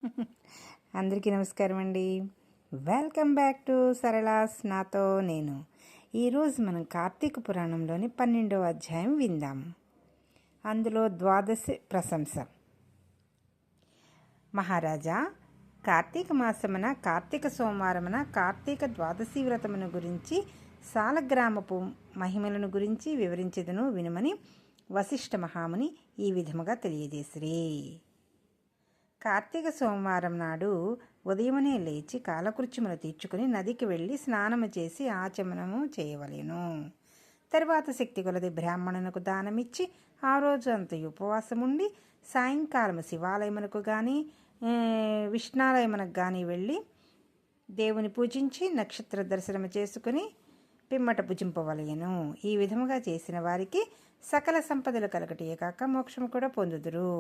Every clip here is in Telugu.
అందరికీ నమస్కారం అండి. వెల్కమ్ బ్యాక్ టు సరళాస్ నాతో నేను. ఈరోజు మనం కార్తీక పురాణంలోని 12వ అధ్యాయం విందాం. అందులో ద్వాదశి ప్రశంస. మహారాజా, కార్తీక మాసమున కార్తీక సోమవారమున కార్తీక ద్వాదశి వ్రతమును గురించి సాలగ్రామపు మహిమలను గురించి వివరించెదను వినుమని వశిష్ఠ మహాముని ఈ విధముగా తెలియజేసిరి. కార్తీక సోమవారం నాడు ఉదయమునే లేచి కాలకృత్యములు తీర్చుకుని నదికి వెళ్ళి స్నానము చేసి ఆచమనము చేయవలెను. తర్వాత శక్తి కొలది బ్రాహ్మణునకు దానమిచ్చి ఆ రోజు అంత ఉపవాసముండి సాయంకాలము శివాలయమునకు కానీ విష్ణాలయమునకు కానీ వెళ్ళి దేవుని పూజించి నక్షత్ర దర్శనము చేసుకుని పిమ్మట భుజింపవలయను. ఈ విధముగా చేసిన వారికి సకల సంపదలు కలగటే కాక మోక్షము కూడా పొందుదురు.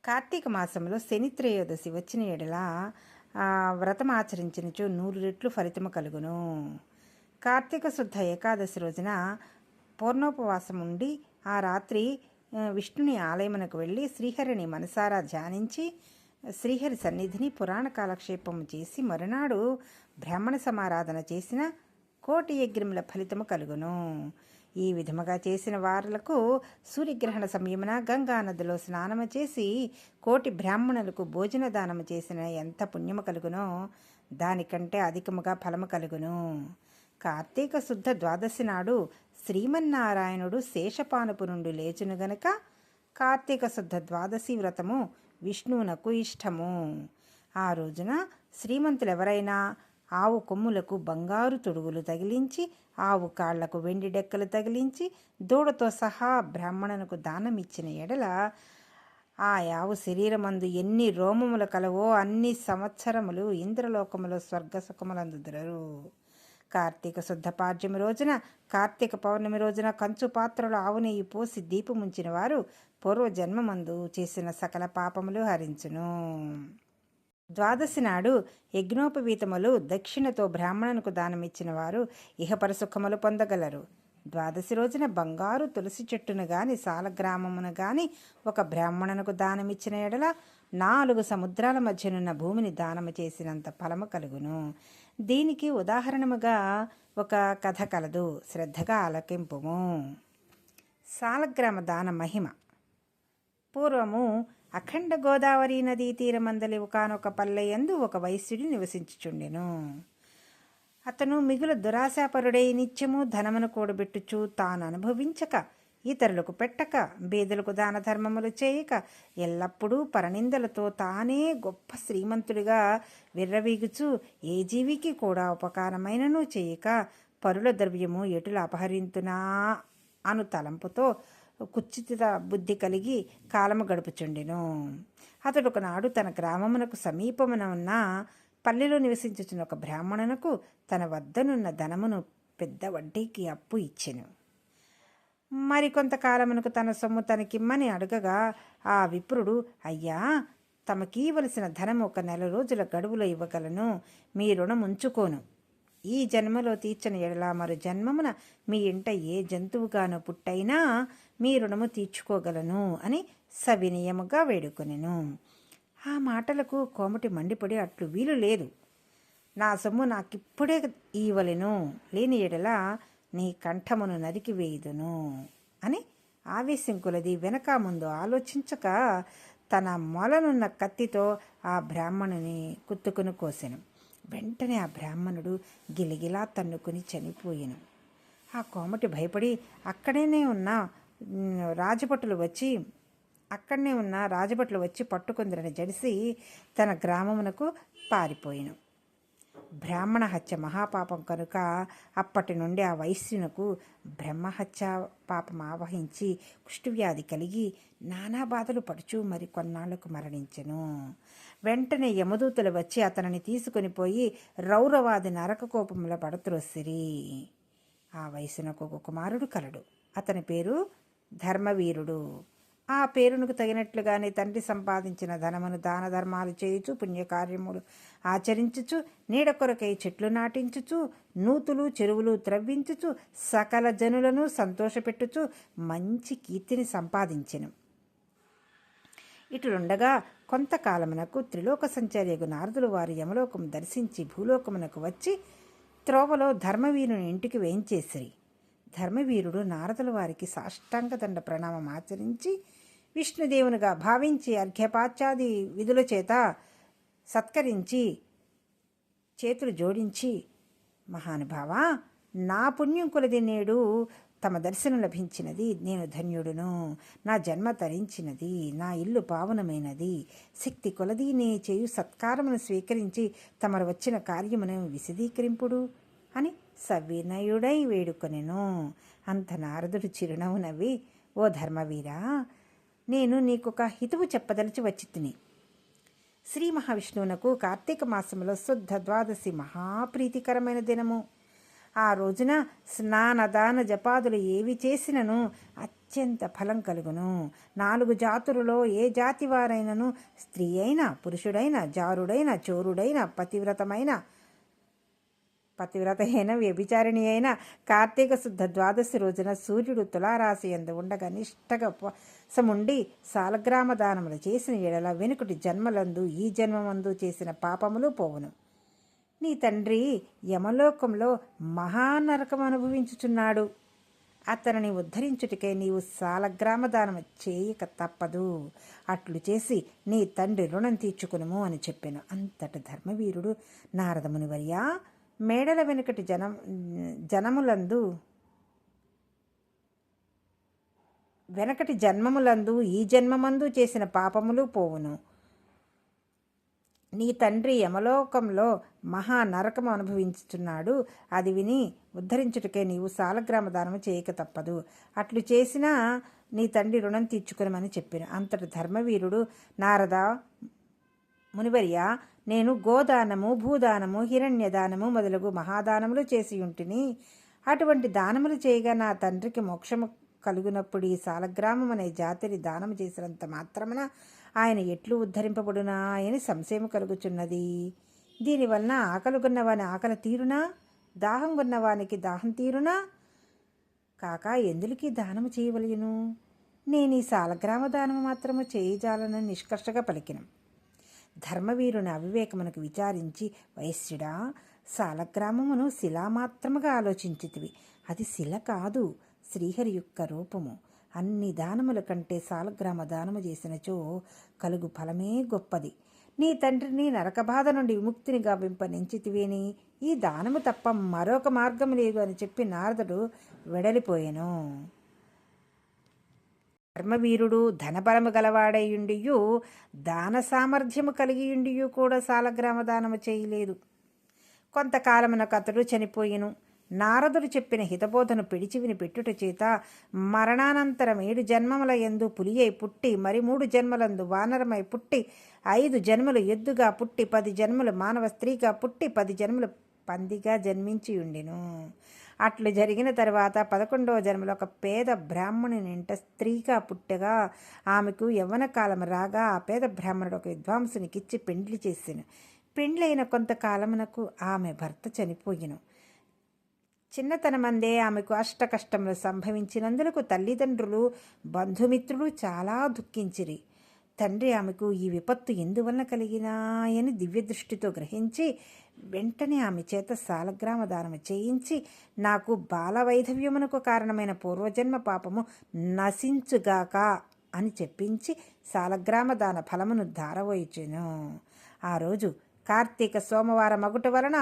కార్తీక మాసంలో శని త్రయోదశి వచ్చిన ఎడల వ్రతం ఆచరించినచో 100 రెట్లు ఫలితము కలుగును. కార్తీక శుద్ధ ఏకాదశి రోజున పూర్ణోపవాసం ఉండి ఆ రాత్రి విష్ణుని ఆలయమునకు వెళ్ళి శ్రీహరిని మనసారా ధ్యానించి శ్రీహరి సన్నిధిని పురాణ కాలక్షేపము చేసి మరునాడు బ్రాహ్మణ సమారాధన చేసిన 1,000,000 యజ్ఞముల ఫలితము కలుగును. ఈ విధముగా చేసిన వారులకు సూర్యగ్రహణ సమయమున గంగా నదిలో స్నానము చేసి 1,000,000 బ్రాహ్మణులకు భోజన దానము చేసిన ఎంత పుణ్యము కలుగునో దానికంటే అధికముగా ఫలము కలుగును. కార్తీక శుద్ధ ద్వాదశి నాడు శ్రీమన్నారాయణుడు శేషపానుపు నుండి లేచును గనుక కార్తీక శుద్ధ ద్వాదశి వ్రతము విష్ణువునకు ఇష్టము. ఆ రోజున శ్రీమంతులెవరైనా ఆవు కొమ్ములకు బంగారు తొడుగులు తగిలించి ఆవు కాళ్లకు వెండి డెక్కలు తగిలించి దూడతో సహా బ్రాహ్మణునకు దానమిచ్చిన ఎడల ఆ ఆవు శరీరమందు ఎన్ని రోమములు కలవో అన్ని సంవత్సరములు ఇంద్రలోకములో స్వర్గసుఖములందుదురు. కార్తీక శుద్ధ పాడ్యమి రోజున కార్తీక పౌర్ణమి రోజున కంచు పాత్రలో ఆవు నెయ్యి పోసి దీపముంచిన వారు పూర్వజన్మమందు చేసిన సకల పాపములు హరించును. ద్వాదశి నాడు యజ్ఞోపవీతములు దక్షిణతో బ్రాహ్మణునికి దానమిచ్చిన వారు ఇహపర సుఖములు పొందగలరు. ద్వాదశి రోజున బంగారు తులసి చెట్టును గాని సాలగ్రామమును గాని ఒక బ్రాహ్మణునికి దానమిచ్చిన ఎడల 4 సముద్రాల మధ్యనున్న భూమిని దానము చేసినంత ఫలము కలుగును. దీనికి ఉదాహరణముగా ఒక కథ కలదు, శ్రద్ధగా ఆలకింపుము. సాలగ్రామ దాన మహిమ. పూర్వము అఖండ గోదావరి నదీ తీరమందలి ఒకనొక పల్లెయందు ఒక వైశ్యుడు నివసించుచుండెను. అతను మిగులు దురాశాపరుడై నిత్యము ధనమును కూడబెట్టుచు తాను అనుభవించక ఇతరులకు పెట్టక బీదలకు దాన ధర్మములు చేయక ఎల్లప్పుడూ పరనిందలతో తానే గొప్ప శ్రీమంతుడిగా విర్రవీగుచు ఏ జీవికి కూడా ఉపకారమైనను చేయక పరుల ద్రవ్యము ఎటుల అపహరింతునా అను తలంపుతో కుచిత బుద్ధి కలిగి కాలము గడుపుచుండెను. అతడు ఒకనాడు తన గ్రామమునకు సమీపమున ఉన్న పల్లెలో నివసించుచున్న ఒక బ్రాహ్మణునకు తన వద్దనున్న ధనమును పెద్ద వడ్డీకి అప్పు ఇచ్చెను. మరికొంతకాలమునకు తన సొమ్ము తనకిమ్మని అడగగా ఆ విప్రుడు, అయ్యా, తమకీవలసిన ధనము 1 నెల రోజుల గడువులో ఇవ్వగలను, మీ రుణం ఉంచుకోను. ఈ జన్మలో తీర్చని ఎడల మరు జన్మమున మీ ఇంట ఏ జంతువుగానో పుట్టైనా మీ రుణము తీర్చుకోగలను అని సవినయముగా వేడుకొనెను. ఆ మాటలకు కోమటి మండిపడి, అట్లు వీలు లేదు, నా సొమ్ము నాకిప్పుడే ఇవ్వలెను, లేని ఎడల నీ కంఠమును నరికి వేయుదును అని ఆవేశం కొలది వెనక ముందు ఆలోచించక తన మొలనున్న కత్తితో ఆ బ్రాహ్మణుని కుత్తుకుని కోసెను. వెంటనే ఆ బ్రాహ్మణుడు గిలిగిలా తన్నుకుని చనిపోయాను. ఆ కోమటి భయపడి అక్కడనే ఉన్న రాజభటులు వచ్చి పట్టుకుందరని జడిసి తన గ్రామమునకు పారిపోయాను. బ్రాహ్మణ హత్య మహాపాపం కనుక అప్పటి నుండి ఆ వైశ్యునకు బ్రహ్మహత్య పాపం ఆవహించి కుష్ఠవ్యాధి కలిగి నానా బాధలు పడుచు మరి కొన్నాళ్లకు మరణించెను. వెంటనే యమదూతలు వచ్చి అతనిని తీసుకుని పోయి రౌరవాది నరక కోపముల పడత్రోసిరి. ఆ వయసునకు ఒక కుమారుడు కలడు. అతని పేరు ధర్మవీరుడు. ఆ పేరునకు తగినట్లుగానే తండ్రి సంపాదించిన ధనమును దాన ధర్మాలు చేయుచు పుణ్యకార్యములు ఆచరించుచు నీడ కొరకై చెట్లు నాటించుచు నూతులు చెరువులు త్రవ్వించుచు సకల జనులను సంతోషపెట్టుచు మంచి కీర్తిని సంపాదించెను. ఇటులుండగా కొంతకాలమునకు త్రిలోక సంచారియగు నారదులు వారి యమలోకము దర్శించి భూలోకమునకు వచ్చి త్రోవలో ధర్మవీరుని ఇంటికి వేయించేసిరి. ధర్మవీరుడు నారదుల వారికి సాష్టాంగదండ ప్రణామం ఆచరించి విష్ణుదేవునిగా భావించి అర్ఘ్యపాత్యాది విధుల చేత సత్కరించి చేతులు జోడించి, మహానుభావా, నా పుణ్యం కొలది నేడు తమ దర్శనం లభించినది. నేను ధన్యుడును. నా జన్మ తరించినది. నా ఇల్లు పావనమైనది. శక్తి కొలది నే చేయు సత్కారమును స్వీకరించి తమరు వచ్చిన కార్యమును విశదీకరింపుడు అని సవినయుడై వేడుకొనెను. అంత నారదుడు చిరునవ్వు నవ్వి, ఓ ధర్మవీరా, నేను నీకొక హితువు చెప్పదలిచి వచ్చి తిని. శ్రీ మహావిష్ణువునకు కార్తీక మాసంలో శుద్ధ ద్వాదశి మహాప్రీతికరమైన దినము. ఆ రోజున స్నానదాన జపాదులు ఏవి చేసినను అత్యంత ఫలం కలుగును. 4 జాతులలో ఏ జాతి వారైనను, స్త్రీ అయినా, పురుషుడైనా, జారుడైన, చోరుడైన, పతివ్రత అయిన, వ్యభిచారిణి అయిన కార్తీక శుద్ధ ద్వాదశి రోజున సూర్యుడు తులారాశి యందు ఉండగా నిష్టగా ఉపవాసముండి సాలగ్రామ దానములు చేసిన ఎడల వెనుకటి జన్మలందు ఈ జన్మమందు చేసిన పాపములు పోవును. నీ తండ్రి యమలోకంలో మహానరకం అనుభవించుచున్నాడు. అతనిని ఉద్ధరించుటకై నీవు సాలగ్రామ దానము చేయక తప్పదు. అట్లు చేసి నీ తండ్రి రుణం తీర్చుకునుము అని చెప్పాను. అంతటి ధర్మవీరుడు, నారదమునివర్యా, మేడల వెనుకటి వెనకటి జన్మములందు ఈ జన్మమందు చేసిన పాపములు పోవును. నీ తండ్రి యమలోకంలో మహా నరకము అనుభవించుచున్నాడు. అది విని ఉద్ధరించుటకే నీవు సాలగ్రామ దానము చేయక తప్పదు. అట్లు చేసినా నీ తండ్రి రుణం తీర్చుకునమని చెప్పాను. అంతటి ధర్మవీరుడు, నారద మునివర్య, నేను గోదానము, భూదానము, హిరణ్యదానము మొదలగు మహాదానములు చేసి ఉంటిని. అటువంటి దానములు చేయగా నా తండ్రికి మోక్షము కలుగునప్పుడు ఈ సాలగ్రామం అనే జాతిని దానము చేసినంత మాత్రమున ఆయన ఎట్లు ఉద్ధరింపబడునా అని సంశయం కలుగుచున్నది. దీనివలన ఆకలిగొన్నవాని ఆకలి తీరునా, దాహం కొన్నవానికి దాహం తీరునా కాక ఎందులకి దానము చేయవలయును? నేను ఈ సాలగ్రామ దానము మాత్రము చేయజాలనని నిష్కర్షగా పలికిన. ధర్మవీరుని అవివేకమునకు విచారించి, వైశ్యుడా, సాలగ్రామమును శిలామాత్రముగా ఆలోచించితివి. అది శిల కాదు, శ్రీహరి యొక్క రూపము. అన్ని దానముల కంటే సాలగ్రామ దానము చేసినచో కలుగు ఫలమే గొప్పది. నీ తండ్రిని నరకబాధ నుండి విముక్తిని గావింపనించితివేని ఈ దానము తప్ప మరొక మార్గం లేదు అని చెప్పి నారదుడు వెడలిపోయెను. ధర్మవీరుడు ధనబలము గలవాడయుండియు దాన సామర్థ్యము కలిగియుండియు కూడా సాలగ్రామ దానము చేయలేదు. కొంతకాలమునకు అతడు చనిపోయెను. నారదుడు చెప్పిన హితబోధను పిడిచివిని పెట్టుట చేత మరణానంతరం 7 జన్మముల యందు పులియై పుట్టి, మరి 3 జన్మలందు వానరమై పుట్టి, 5 జన్మలు ఎద్దుగా పుట్టి, 10 జన్మలు మానవ స్త్రీగా పుట్టి, 10 జన్మలు పందిగా జన్మించి ఉండెను. అట్లు జరిగిన తర్వాత 11వ జన్మలో ఒక పేద బ్రాహ్మణుని ఇంట స్త్రీగా పుట్టగా ఆమెకు యవ్వన కాలం రాగా ఆ పేద బ్రాహ్మణుడు ఒక విద్వాంసునికిచ్చి పెండ్లి చేసెను. పెండ్లైన కొంతకాలమునకు ఆమె భర్త చనిపోయెను. చిన్నతనమందే ఆమెకు అష్టకష్టములు సంభవించినందులకు తల్లిదండ్రులు, బంధుమిత్రులు చాలా దుఃఖించిరి. తండ్రి ఆమెకు ఈ విపత్తు ఎందువలన కలిగినాయని దివ్యదృష్టితో గ్రహించి వెంటనే ఆమె చేత సాలగ్రామ దానము చేయించి, నాకు బాలవైధవ్యమునకు కారణమైన పూర్వజన్మ పాపము నశించుగాక అని చెప్పించి సాలగ్రామ దాన ఫలమును ధారవోయిచెను. ఆ రోజు కార్తీక సోమవారం మగుట వలన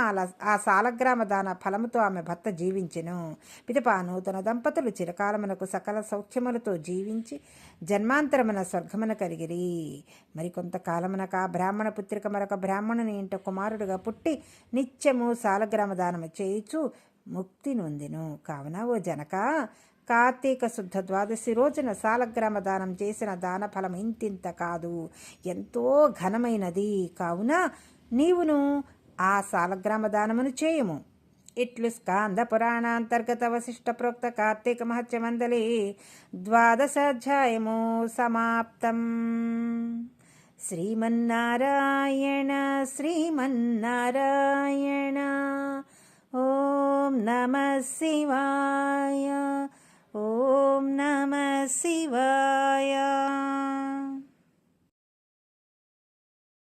ఆ సాలగ్రామ దాన ఫలముతో ఆమె భర్త జీవించెను. పిదప నూతన దంపతులు చిరకాలమునకు సకల సౌఖ్యములతో జీవించి జన్మాంతరమున స్వర్గమున కలిగిరి. మరికొంతకాలమునకు ఆ బ్రాహ్మణ పుత్రిక మరొక బ్రాహ్మణుని ఇంట కుమారుడుగా పుట్టి నిత్యము సాలగ్రామ దానము చేయుచు ముక్తి నొందెను. కావున ఓ జనక, కార్తీక శుద్ధ ద్వాదశి రోజున సాలగ్రామ దానం చేసిన దాన ఫలం ఇంతింత కాదు, ఎంతో ఘనమైనది. కావున నీవును ఆ సాలగ్రామ దానమును చేయుము. ఇట్లు స్కాంద పురాణాంతర్గత వశిష్ట ప్రోక్త కార్తీక మహత్యమందలి 12వ సమాప్తం. శ్రీమన్నారాయణ శ్రీమన్నారాయణ. ఓం నమః శివాయ. ఓం నమః శివాయ.